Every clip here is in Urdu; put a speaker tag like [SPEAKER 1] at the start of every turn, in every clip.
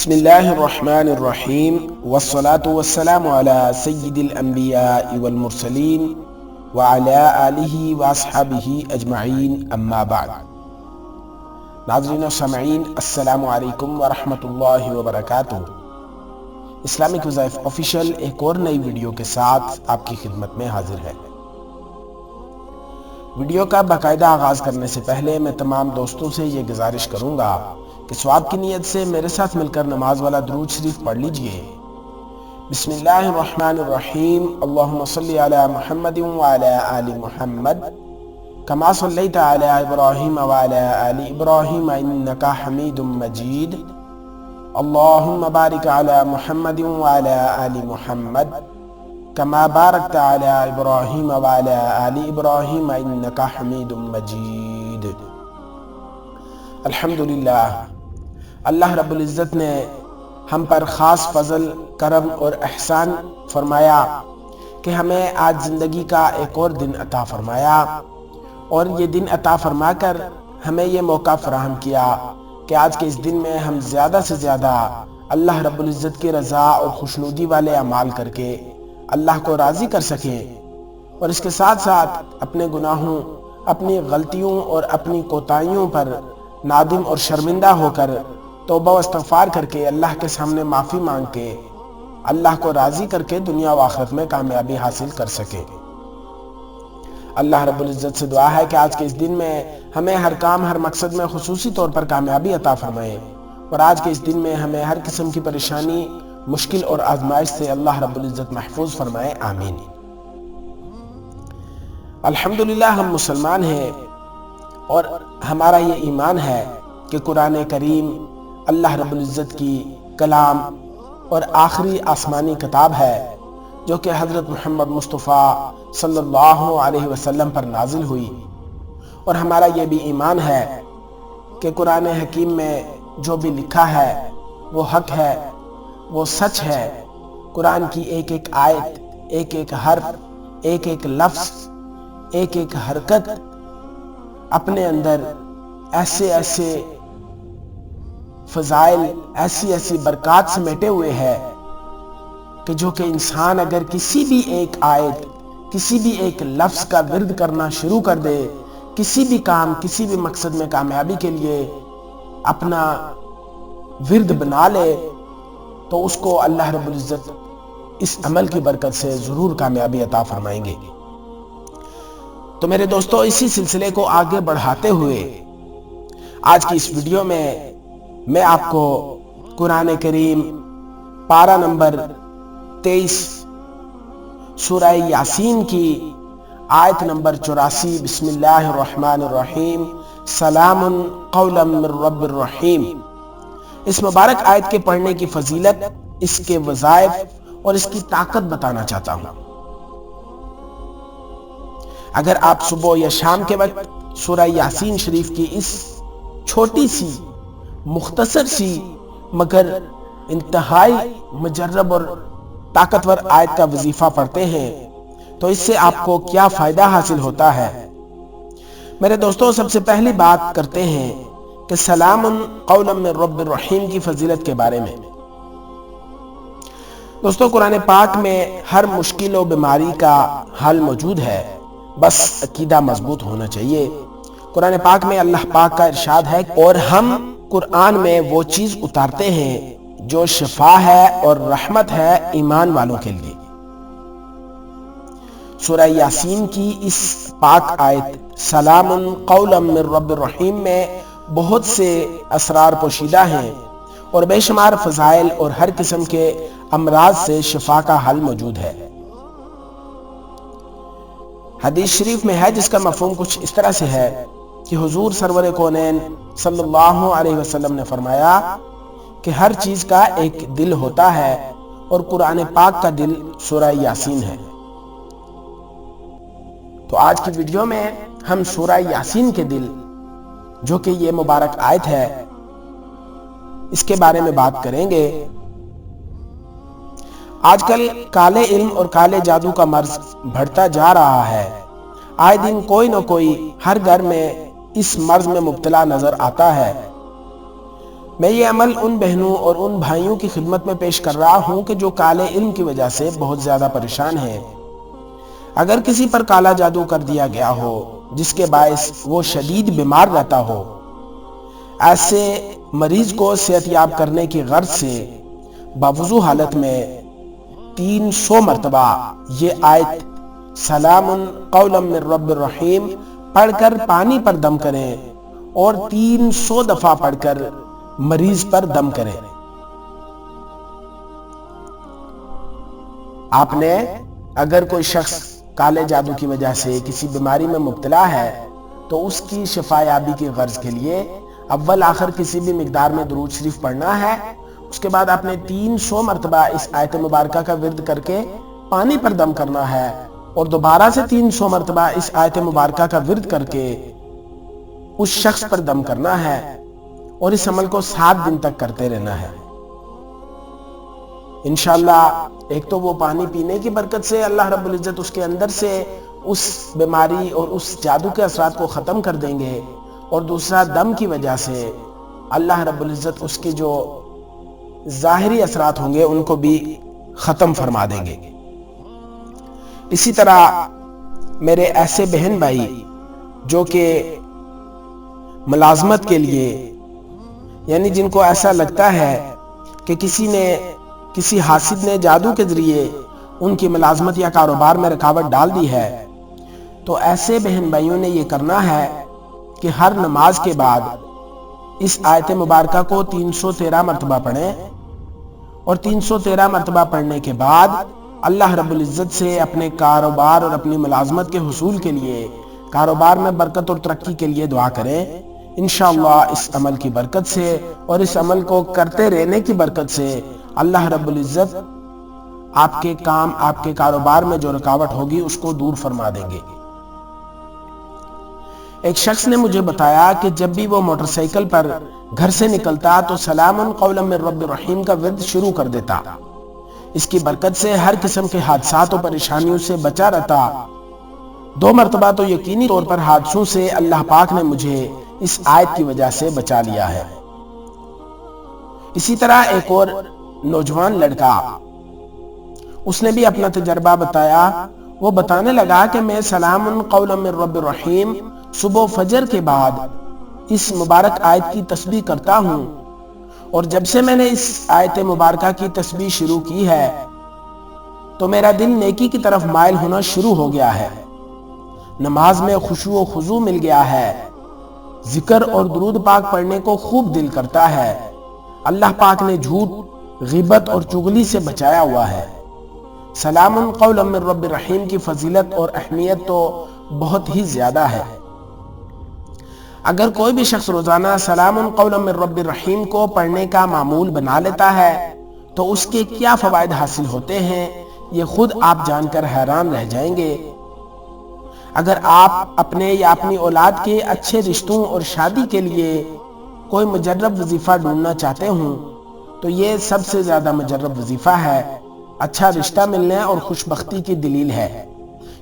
[SPEAKER 1] بسم اللہ الرحمن الرحیم والصلاة والسلام علی سید الانبیاء والمرسلین وعلی آلہ واصحابہ اجمعین اما بعد۔ ناظرین و سامعین، السلام علیکم ورحمۃ اللہ وبرکاتہ۔ اسلامک وظائف آفیشیل ایک اور نئی ویڈیو کے ساتھ آپ کی خدمت میں حاضر ہے۔ ویڈیو کا باقاعدہ آغاز کرنے سے پہلے میں تمام دوستوں سے یہ گزارش کروں گا کہ ثواب کی نیت سے میرے ساتھ مل کر نماز والا درود شریف پڑھ لیجئے۔ بسم اللہ الرحمن الرحیم، اللہم صلی علی محمد وعلی آل محمد کما صلیت علی ابراہیم وعلی آل ابراہیم انکا حمید مجید، اللہم بارک علی محمد وعلی آل محمد کما بارکت علی ابراہیم وعلی آل ابراہیم انکا حمید مجید۔ الحمدللہ، اللہ رب العزت نے ہم پر خاص فضل، کرم اور احسان فرمایا کہ ہمیں آج زندگی کا ایک اور دن عطا فرمایا، اور یہ دن عطا فرما کر ہمیں یہ موقع فراہم کیا کہ آج کے اس دن میں ہم زیادہ سے زیادہ اللہ رب العزت کی رضا اور خوشنودی والے اعمال کر کے اللہ کو راضی کر سکیں، اور اس کے ساتھ ساتھ اپنے گناہوں، اپنی غلطیوں اور اپنی کوتاہیوں پر نادم اور شرمندہ ہو کر توبہ و استغفار کر کے اللہ کے سامنے معافی مانگ کے اللہ کو راضی کر کے دنیا و آخرت میں کامیابی حاصل کر سکے۔ اللہ رب العزت سے دعا ہے کہ آج کے اس دن میں ہمیں ہر کام، ہر مقصد میں خصوصی طور پر کامیابی عطا فرمائے، اور آج کے اس دن میں ہمیں ہر قسم کی پریشانی، مشکل اور آزمائش سے اللہ رب العزت محفوظ فرمائے، آمین۔ الحمدللہ، ہم مسلمان ہیں اور ہمارا یہ ایمان ہے کہ قرآن کریم اللہ رب العزت کی کلام اور آخری آسمانی کتاب ہے، جو کہ حضرت محمد مصطفیٰ صلی اللہ علیہ وسلم پر نازل ہوئی، اور ہمارا یہ بھی ایمان ہے کہ قرآن حکیم میں جو بھی لکھا ہے وہ حق ہے، وہ سچ ہے۔ قرآن کی ایک ایک آیت، ایک ایک حرف، ایک ایک لفظ، ایک ایک حرکت اپنے اندر ایسے ایسے فضائل، ایسی ایسی برکات سمیٹے ہوئے ہے کہ جو کہ انسان اگر کسی بھی ایک آیت، کسی بھی ایک لفظ کا ورد کرنا شروع کر دے، کسی بھی کام، کسی بھی مقصد میں کامیابی کے لیے اپنا ورد بنا لے، تو اس کو اللہ رب العزت اس عمل کی برکت سے ضرور کامیابی عطا فرمائیں گے۔ تو میرے دوستو، اسی سلسلے کو آگے بڑھاتے ہوئے آج کی اس ویڈیو میں آپ کو قرآن کریم پارہ نمبر 23 سورہ یاسین کی آیت نمبر 84، بسم اللہ الرحمن الرحیم، سلام قولا من رب الرحیم، اس مبارک آیت کے پڑھنے کی فضیلت، اس کے وظائف اور اس کی طاقت بتانا چاہتا ہوں۔ اگر آپ صبح یا شام کے وقت سورہ یاسین شریف کی اس چھوٹی سی، مختصر سی مگر انتہائی مجرب اور طاقتور آیت کا وظیفہ پڑھتے ہیں تو اس سے آپ کو کیا فائدہ حاصل ہوتا ہے؟ میرے دوستوں، سب سے پہلی بات کرتے ہیں کہ سلام قولا من رب الرحیم کی فضیلت کے بارے میں۔ دوستو، قرآن پاک میں ہر مشکل و بیماری کا حل موجود ہے، بس عقیدہ مضبوط ہونا چاہیے۔ قرآن پاک میں اللہ پاک کا ارشاد ہے، اور ہم قرآن میں وہ چیز اتارتے ہیں جو شفا ہے اور رحمت ہے ایمان والوں کے لیے۔ سورہ یاسین کی اس پاک آیت سلام قولا من رب الرحیم میں بہت سے اسرار پوشیدہ ہیں، اور بے شمار فضائل اور ہر قسم کے امراض سے شفا کا حل موجود ہے۔ حدیث شریف میں ہے، جس کا مفہوم کچھ اس طرح سے ہے کہ حضور سرور کونین صلی اللہ علیہ وسلم نے فرمایا کہ ہر چیز کا ایک دل ہوتا ہے، اور قرآن پاک کا دل سورہ یاسین ہے۔ تو آج کی ویڈیو میں ہم سورہ یاسین کے دل، جو کہ یہ مبارک آیت ہے، اس کے بارے میں بات کریں گے۔ آج کل کالے علم اور کالے جادو کا مرض بڑھتا جا رہا ہے۔ آئے دن کوئی نہ کوئی ہر گھر میں اس مرض میں مبتلا نظر آتا ہے۔ میں یہ عمل ان بہنوں اور ان بھائیوں کی خدمت میں پیش کر رہا ہوں کہ جو کالے علم کی وجہ سے بہت زیادہ پریشان ہیں۔ اگر کسی پر کالا جادو کر دیا گیا ہو جس کے باعث وہ شدید بیمار رہتا ہو، ایسے مریض کو صحت یاب کرنے کی غرض سے باوضو حالت میں 300 مرتبہ یہ آیت سلام قولا من رب الرحیم پڑھ کر پانی پر دم کریں اور 300 دفعہ پڑھ کر مریض پر دم کریں۔ آپ نے اگر کوئی شخص کالے جادو کی وجہ سے کسی بیماری میں مبتلا ہے تو اس کی شفا یابی کی غرض کے لیے اول آخر کسی بھی مقدار میں درود شریف پڑھنا ہے۔ اس کے بعد آپ نے 300 مرتبہ اس آیت مبارکہ کا ورد کر کے پانی پر دم کرنا ہے اور دوبارہ سے 300 مرتبہ اس آیت مبارکہ کا ورد کر کے اس شخص پر دم کرنا ہے اور اس عمل کو 7 دن تک کرتے رہنا ہے۔ انشاءاللہ ایک تو وہ پانی پینے کی برکت سے اللہ رب العزت اس کے اندر سے اس بیماری اور اس جادو کے اثرات کو ختم کر دیں گے، اور دوسرا دم کی وجہ سے اللہ رب العزت اس کے جو ظاہری اثرات ہوں گے ان کو بھی ختم فرما دیں گے۔ اسی طرح میرے ایسے بہن بھائی جو کہ ملازمت کے لیے، یعنی جن کو ایسا لگتا ہے کہ کسی حاسد نے جادو کے ذریعے ان کی ملازمت یا کاروبار میں رکاوٹ ڈال دی ہے، تو ایسے بہن بھائیوں نے یہ کرنا ہے کہ ہر نماز کے بعد اس آیت مبارکہ کو 313 مرتبہ پڑھیں، اور 313 مرتبہ پڑھنے کے بعد اللہ رب العزت سے اپنے کاروبار اور اپنی ملازمت کے حصول کے لیے، کاروبار میں برکت اور ترقی کے لیے دعا کریں۔ انشاءاللہ اس عمل کی برکت سے اور اس عمل کو کرتے رہنے کی برکت سے اللہ رب العزت آپ کے کام، آپ کے کاروبار میں جو رکاوٹ ہوگی اس کو دور فرما دیں گے۔ ایک شخص نے مجھے بتایا کہ جب بھی وہ موٹر سائیکل پر گھر سے نکلتا تو سلام قولا من رب الرحیم کا ورد شروع کر دیتا۔ اس کی برکت سے ہر قسم کے حادثات و پریشانیوں سے بچا رہتا۔ 2 مرتبہ تو یقینی طور پر حادثوں سے اللہ پاک نے مجھے اس آیت کی وجہ سے بچا لیا ہے۔ اسی طرح ایک اور نوجوان لڑکا، اس نے بھی اپنا تجربہ بتایا۔ وہ بتانے لگا کہ میں سلام قولا من رب الرحیم صبح فجر کے بعد اس مبارک آیت کی تسبیح کرتا ہوں، اور جب سے میں نے اس آیت مبارکہ کی تسبیح شروع کی ہے تو میرا دل نیکی کی طرف مائل ہونا شروع ہو گیا ہے، نماز میں خشوع و خضوع مل گیا ہے، ذکر اور درود پاک پڑھنے کو خوب دل کرتا ہے۔ اللہ پاک نے جھوٹ، غیبت اور چغلی سے بچایا ہوا ہے۔ سلام قولا من رب الرحیم کی فضیلت اور اہمیت تو بہت ہی زیادہ ہے۔ اگر کوئی بھی شخص روزانہ سلام قولا من رب الرحیم کو پڑھنے کا معمول بنا لیتا ہے تو اس کے کیا فوائد حاصل ہوتے ہیں یہ خود آپ جان کر حیران رہ جائیں گے۔ اگر آپ اپنے یا اپنی اولاد کے اچھے رشتوں اور شادی کے لیے کوئی مجرب وظیفہ ڈھونڈنا چاہتے ہوں تو یہ سب سے زیادہ مجرب وظیفہ ہے، اچھا رشتہ ملنے اور خوش بختی کی دلیل ہے،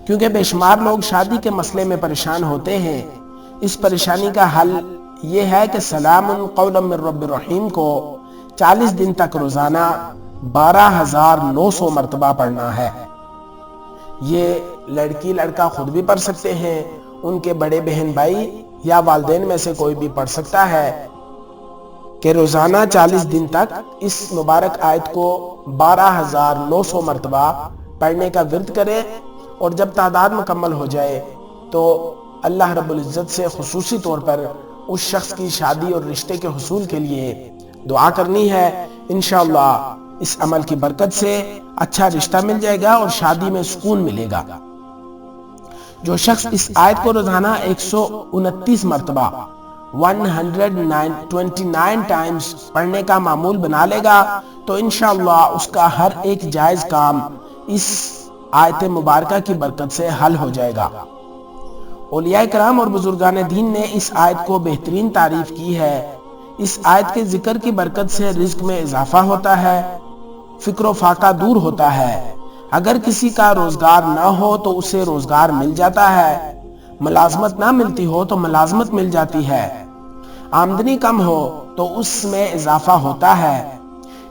[SPEAKER 1] کیونکہ بے شمار لوگ شادی کے مسئلے میں پریشان ہوتے ہیں۔ اس پریشانی کا حل یہ ہے کہ سلام قولا من رب الرحیم کو 40 دن تک روزانہ 12,900 مرتبہ پڑھنا ہے۔ یہ لڑکی لڑکا خود بھی پڑھ سکتے ہیں، ان کے بڑے بہن بھائی یا والدین میں سے کوئی بھی پڑھ سکتا ہے کہ روزانہ 40 دن تک اس مبارک آیت کو 12,900 مرتبہ پڑھنے کا ورد کرے، اور جب تعداد مکمل ہو جائے تو اللہ رب العزت سے خصوصی طور پر اس شخص کی شادی اور رشتے کے حصول کے لیے دعا کرنی ہے۔ انشاءاللہ اس عمل کی برکت سے اچھا رشتہ مل جائے گا اور شادی میں سکون ملے گا۔ جو شخص اس آیت کو روزانہ 129 مرتبہ 129 ٹائمز پڑھنے کا معمول بنا لے گا تو انشاءاللہ اس کا ہر ایک جائز کام اس آیت مبارکہ کی برکت سے حل ہو جائے گا۔ اولیاء کرام اور بزرگان دین نے اس آیت کو بہترین تعریف کی ہے۔ اس آیت کے ذکر کی برکت سے رزق میں اضافہ ہوتا ہے، فکر و فاقہ دور ہوتا ہے، اگر کسی کا روزگار نہ ہو تو اسے روزگار مل جاتا ہے، ملازمت نہ ملتی ہو تو ملازمت مل جاتی ہے، آمدنی کم ہو تو اس میں اضافہ ہوتا ہے۔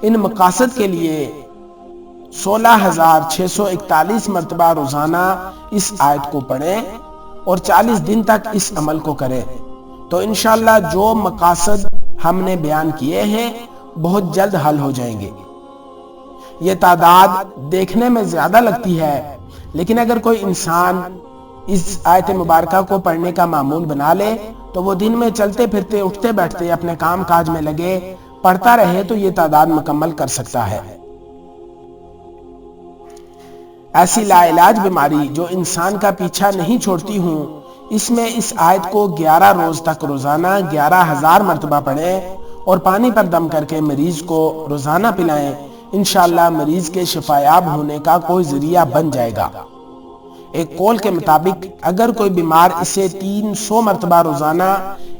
[SPEAKER 1] ان مقاصد کے لیے 16,641 مرتبہ روزانہ اس آیت کو پڑھیں اور 40 دن تک اس عمل کو کریں تو انشاءاللہ جو مقاصد ہم نے بیان کیے ہیں بہت جلد حل ہو جائیں گے۔ یہ تعداد دیکھنے میں زیادہ لگتی ہے، لیکن اگر کوئی انسان اس آیت مبارکہ کو پڑھنے کا معمول بنا لے تو وہ دن میں چلتے پھرتے اٹھتے بیٹھتے اپنے کام کاج میں لگے پڑھتا رہے تو یہ تعداد مکمل کر سکتا ہے۔ ایسی لا علاج بیماری جو انسان کا پیچھا نہیں چھوڑتی ہوں، اس میں اس آیت کو 11 روز تک روزانہ 11,000 مرتبہ پڑھیں اور پانی پر دم کر کے مریض کو روزانہ پلائیں، انشاءاللہ مریض کے شفایاب ہونے کا کوئی ذریعہ بن جائے گا۔ ایک قول کے مطابق اگر کوئی بیمار اسے 300 مرتبہ روزانہ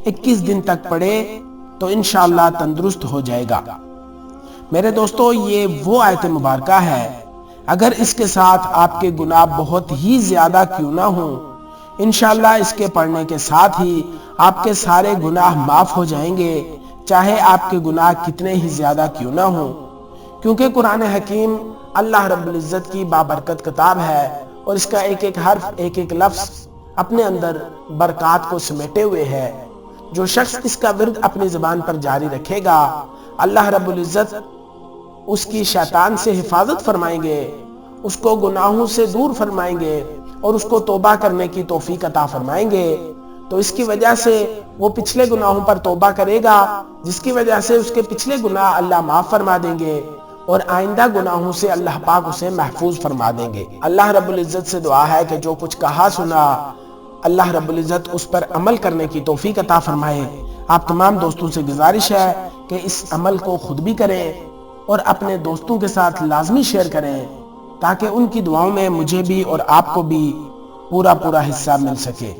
[SPEAKER 1] 21 دن تک پڑھے تو انشاءاللہ تندرست ہو جائے گا۔ میرے دوستو، یہ وہ آیت مبارکہ ہے، اگر اس کے ساتھ آپ کے گناہ بہت ہی زیادہ کیوں نہ ہوں، انشاءاللہ اس کے پڑھنے کے ساتھ ہی آپ کے سارے گناہ معاف ہو جائیں گے، چاہے آپ کے گناہ کتنے ہی زیادہ کیوں نہ ہوں، کیونکہ قرآن حکیم اللہ رب العزت کی بابرکت کتاب ہے اور اس کا ایک ایک حرف ایک ایک لفظ اپنے اندر برکات کو سمیٹے ہوئے ہے۔ جو شخص اس کا ورد اپنی زبان پر جاری رکھے گا، اللہ رب العزت اس کی شیطان سے حفاظت فرمائیں گے، اس کو گناہوں سے دور فرمائیں گے اور اس کو توبہ کرنے کی توفیق عطا فرمائیں گے۔ تو اس کی وجہ سے وہ پچھلے گناہوں پر توبہ کرے گا، جس کی وجہ سے اس کے پچھلے گناہ اللہ معاف فرما دیں گے اور آئندہ گناہوں سے اللہ پاک اسے محفوظ فرما دیں گے۔ اللہ رب العزت سے دعا ہے کہ جو کچھ کہا سنا اللہ رب العزت اس پر عمل کرنے کی توفیق عطا فرمائے۔ آپ تمام دوستوں سے گزارش ہے کہ اس عمل کو خود بھی کریں اور اپنے دوستوں کے ساتھ لازمی شیئر کریں تاکہ ان کی دعاؤں میں مجھے بھی اور آپ کو بھی پورا حصہ مل سکے۔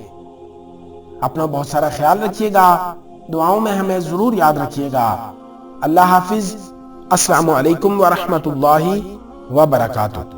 [SPEAKER 1] اپنا بہت سارا خیال رکھیے گا، دعاؤں میں ہمیں ضرور یاد رکھیے گا۔ اللہ حافظ۔ السلام علیکم ورحمۃ اللہ وبرکاتہ۔